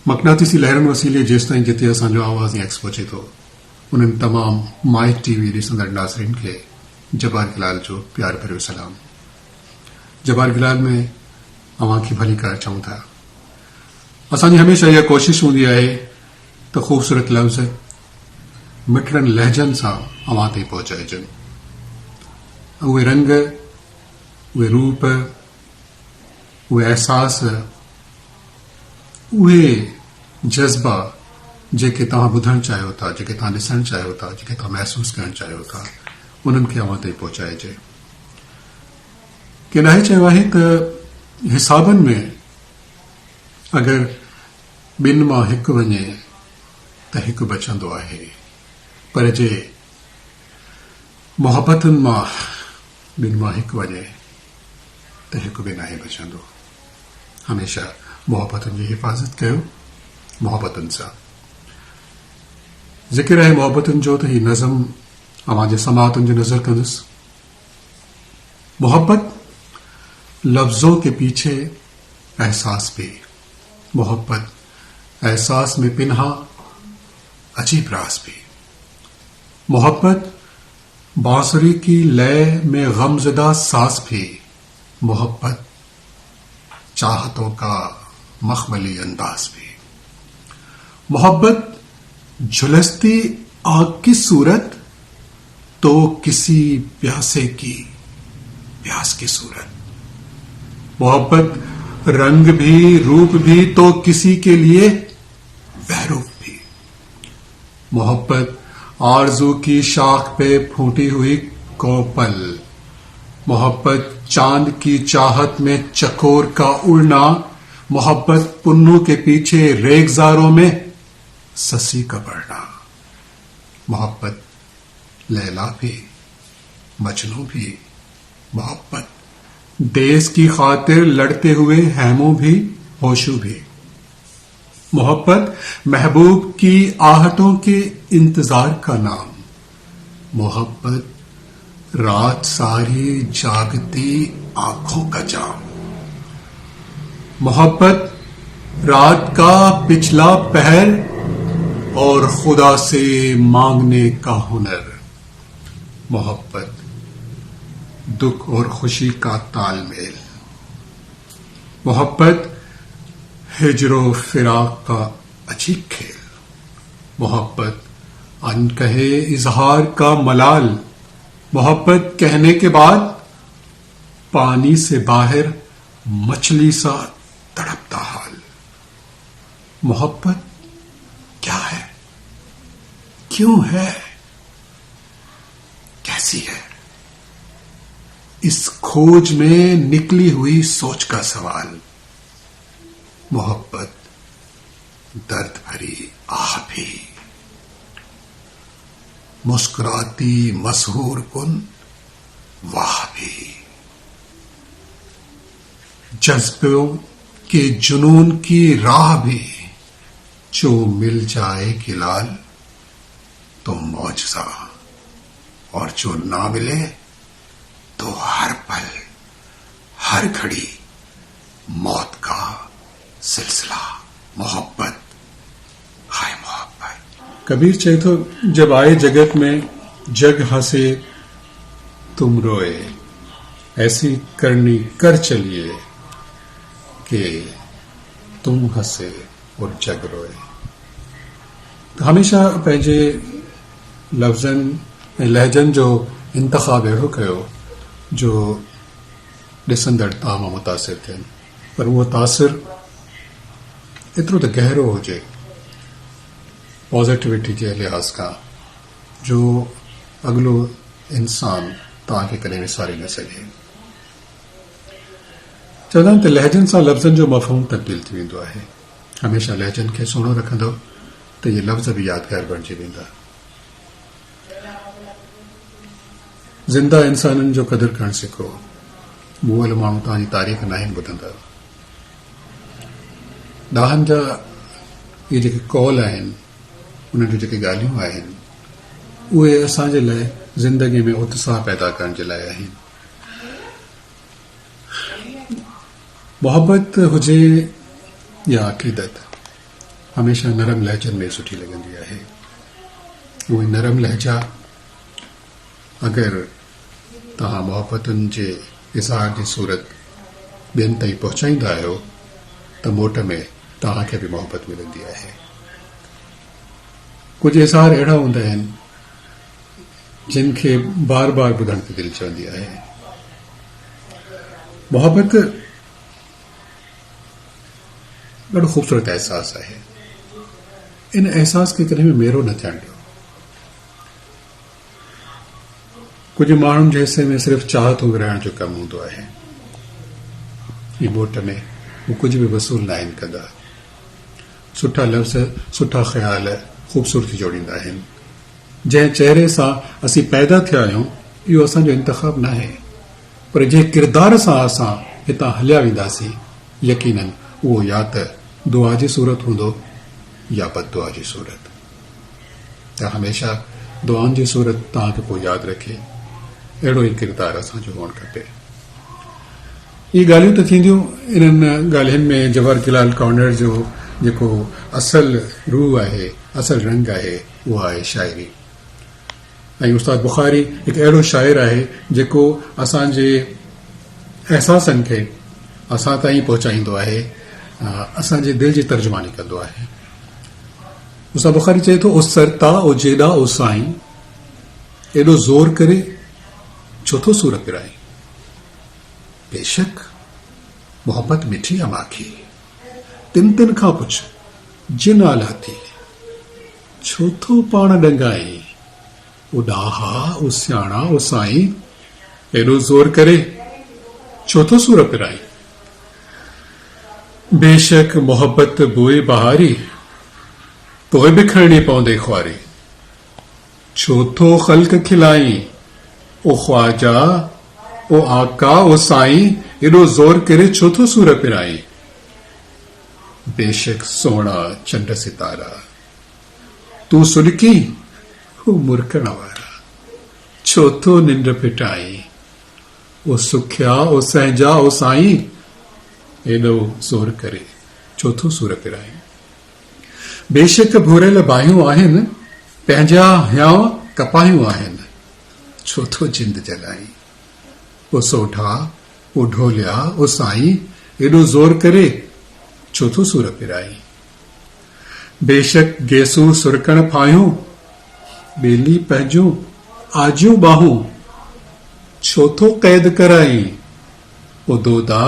मक़नातीसी लहरनि वसीले जेसिताईं जिते असांजो आवाज़ ऐं एक्स पहुचे थो उन्हनि तमामु माई टीवी ॾिसंदड़ नाज़रीन खे जबार गिलाल जो प्यार भरियो सलाम। जबार गिलाल में अव्हां खे भली कार चऊं था। असांजी हमेशह इहा कोशिश हूंदी आहे त ख़ूबसूरत लफ़्ज़ मिठड़नि लहजनि सां अव्हां ताईं पहुचाइजनि। उहे रंग, उहे रूप, उहे अहसास, उहे जज़्बा जेके तव्हां ॿुधणु चाहियो था, जेके तव्हां ॾिसणु चाहियो था, जेके तव्हां महसूसु करणु चाहियो था, उन्हनि खे अव्हां ताईं पहुचाइजे। केॾांहुं चयो आहे त हिसाबनि में अगरि ॿिनि मां हिकु वञे त हिकु बचंदो आहे, पर जे मोहबतुनि मां ॿिनि मां हिकु वञे त हिकु बि नाहे बचंदो। हमेशह मोहबतुनि जी हिफ़ाज़त कयो, मोहबतुनि सां। ज़िक्र आहे मोहबतुनि जो त ही नज़म अव्हां जे समाअतुनि जो नज़र कंदुसि। मोहब्बत लफ्ज़ों के पीछे एहसास भी, मोहब्बत एहसास में पिन्हा अजीब राज भी। मोहब्बत बांसुरी की लय में गमज़दा सांस भी, मोहब्बत चाहतों का मखमली अंदाज भी। मोहब्बत झुलसती आग की सूरत तो किसी प्यासे की प्यास की सूरत। मोहब्बत रंग भी, रूप भी तो किसी के लिए वह रूप भी। मोहब्बत आरज़ू की शाख पे फूटी हुई कोपल। मोहब्बत चांद की चाहत में चकोर का उड़ना। मोहब्बत पुन्नू के पीछे रेगजारों में ससी का बढ़ना। मोहब्बत लैला भी, मजनू भी। मोहब्बत देश की खातिर लड़ते हुए हैमों भी, होशू भी। मोहब्बत महबूब की आहटों के इंतजार का नाम। मोहब्बत रात सारी जागती आंखों का जाम। मोहब्बत रात का पिछला पहर और खुदा से मांगने का हुनर। मोहब्बत दुख और खुशी का तालमेल। मोहब्बत हिजरो फिराक का अजीब खेल। मोहब्बत अनकहे इजहार का मलाल। मोहब्बत कहने के बाद पानी से बाहर मछली सा तड़पता हाल। मोहब्बत क्या है, क्यों है, कैसी है? इस खोज में निकली हुई सोच का सवाल। मोहब्बत दर्द भरी आह भी, मुस्कुराती मसहूर कुन वाह भी। जज्बों के जुनून की राह भी, जो मिल जाए गिलाल तो मौजज़ा, और जो ना मिले तो हर पल हर घड़ी मौत का सिलसिला। मोहब्बत, हाय मोहब्बत। कबीर चहे तो जब आए जगत में जग हंसे तुम रोए, ऐसी करनी कर चलिए कि तुम हंसे और जग रोए। तो हमेशा पंहिंजे लफ़्ज़नि ऐं लहजनि जो इंतख़ाब अहिड़ो कयो जो ॾिसंदड़ तमामु मुतासिर थियनि, पर उहो तासिर एतिरो त गहरो हुजे पॉज़िटिविटी जे लिहाज़ खां जो अॻिलो इंसान तव्हांखे कॾहिं विसारे न सघे। चवंदा आहिनि त लहजनि सां लफ़्ज़नि जो मफ़हूम तब्दील थी वेंदो आहे। हमेशह लहजनि खे सुहिणो रखंदो त इहे लफ़्ज़ बि यादगार बणिजी वेंदा। ज़िंदा इंसाननि जो क़दुरु करणु सिखो। मुअल माण्हू तव्हांजी तारीख़ न आहिनि ॿुधंदा। ॾाहनि जा इहे जेके कौल आहिनि, उन्हनि जूं जेके ॻाल्हियूं आहिनि, उहे असांजे लाइ ज़िंदगी में उत्साह पैदा करण जे लाइ आहिनि। मोहब्बत हुजे या अक़ीदत, हमेशह नरम लहजनि में सुठी लॻंदी आहे। उहे नरम लहजा अगरि तव्हां मोहबतुनि जे इज़हार जी सूरत ॿियनि ताईं पहुचाईंदा आहियो त मोट में तव्हांखे बि मोहबत मिलंदी आहे। कुझु इज़हार अहिड़ा हूंदा आहिनि जिन खे बार बार ॿुधण ते दिलि चवंदी आहे। मोहबत ॾाढो ख़ूबसूरत अहसास आहे। इन अहसास खे कॾहिं बि मेरो न थियणु ॾियो। कुझु माण्हुनि जे हिसे में सिर्फ़ु चाहतूं विरहाइण जो कमु हूंदो आहे। ही मोट में हू कुझु बि वसूल न आहिनि कंदा। सुठा लफ़्ज़, सुठा ख़्याल ख़ूबसूरती जोड़ींदा आहिनि। जंहिं चहिरे सां असीं पैदा थिया आहियूं इहो असांजो इंतिख़ाब न आहे, पर जंहिं किरदार सां असां हितां हलिया वेंदासीं यकीनन उहो या त दुआ जी सूरत हूंदो या बददुआ जी सूरत। त हमेशह दुआनि जी सूरत तव्हांखे पोइ यादि रखे, अहिड़ो ई किरदार असांजो हुअणु खपे। इहे ॻाल्हियूं त थींदियूं। इन्हनि ॻाल्हियुनि में जवाहरलाल कॉर्नर जो जेको असल रूह आहे, असल रंग आहे, उहो आहे शाइरी। ऐं उस्ताद बुखारी हिकु अहिड़ो शाइर आहे जेको असांजे अहसासनि खे असां ताईं पहुचाईंदो आहे, असांजे दिलि जी तर्जुमानी कंदो आहे। उस्ताद बुखारी चए थो, ओ सरता ओ जेॾा ओ साईं, एॾो ज़ोर करे छो थो सूर पिराई। बेशक मोहब्बत मिठी अमाखी, तिन तिन खां पुछ जिन आला थी, छो थो पाण डंगाई। ओ ॾाहा ओ सियाणा ओ साईं, एॾो ज़ोर करे छो थो सूर पिराई। बेशक मोहब्बत बोए बहारी, पोइ बिखरणी पवंदे ख्वारी। छो थो ख़ल्क़ खिलाई। ओ ख्वाजा ओ आका ओ साईं, एॾो ज़ोर करे छो थो सूर पिराई। बेशक सोना चंड सितारा, तू सुॾकी हू मुरकण वारा, छो थो निंड पिटाई। ओ सुखिया ओ सहजा ओ साईं, एॾो ज़ोर करे छो थो सूर पिराई। बेशक भूरियल बाहियूं आहिनि, पंहिंजा हियांव कपायूं आहिनि, छो थो जिंद जलाई। ओ सोढा ओ ढोलिया ओ साईं, एॾो ज़ोर करे छो थो सूर पिराई। बेशक गेसूं सुरकण फायूं, ॿेली पंहिंजूं आजियूं बाहूं, छो थो क़ैद कराई। ओ दोदा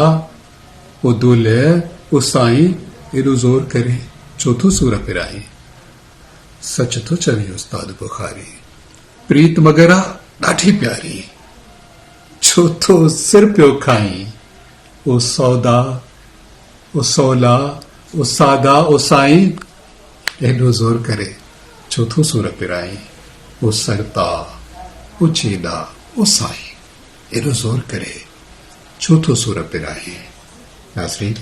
ओ दुल्ह ओ साईं, एॾो ज़ोर करे छो थो सूर पिराई। सच थो चवे उस्ताद बुखारी, प्रीत मगरा ॾाढी प्यारी, छो थो सिर पियो खाई। ओ सौदा ओ सौला ओ सादा ओ साईं, एॾो ज़ोर करे छो थो सूर पिराई। ओ सरता ओ चेदा ओ साईं, एॾो ज़ोर करे छो थो सूर पिराई। नाज़रीन,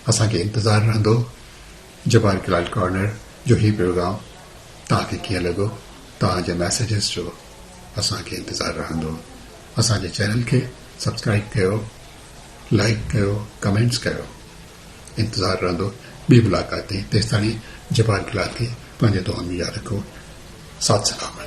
असांखे इंतज़ारु रहंदो जवाहरलाल कॉर्नर जो ही प्रोग्राम तव्हांखे कीअं लॻो। तव्हांजे मैसेजिस जो असांखे इंतज़ारु रहंदो। असांजे चैनल खे सब्सक्राइब कयो, लाइक कयो, कमेंट्स कयो। इंतज़ारु रहंदो ॿी मुलाक़ात ताईं। तेसिताईं जवाहरलाल खे पंहिंजे दुआ में यादि रखो। साथ सलामत।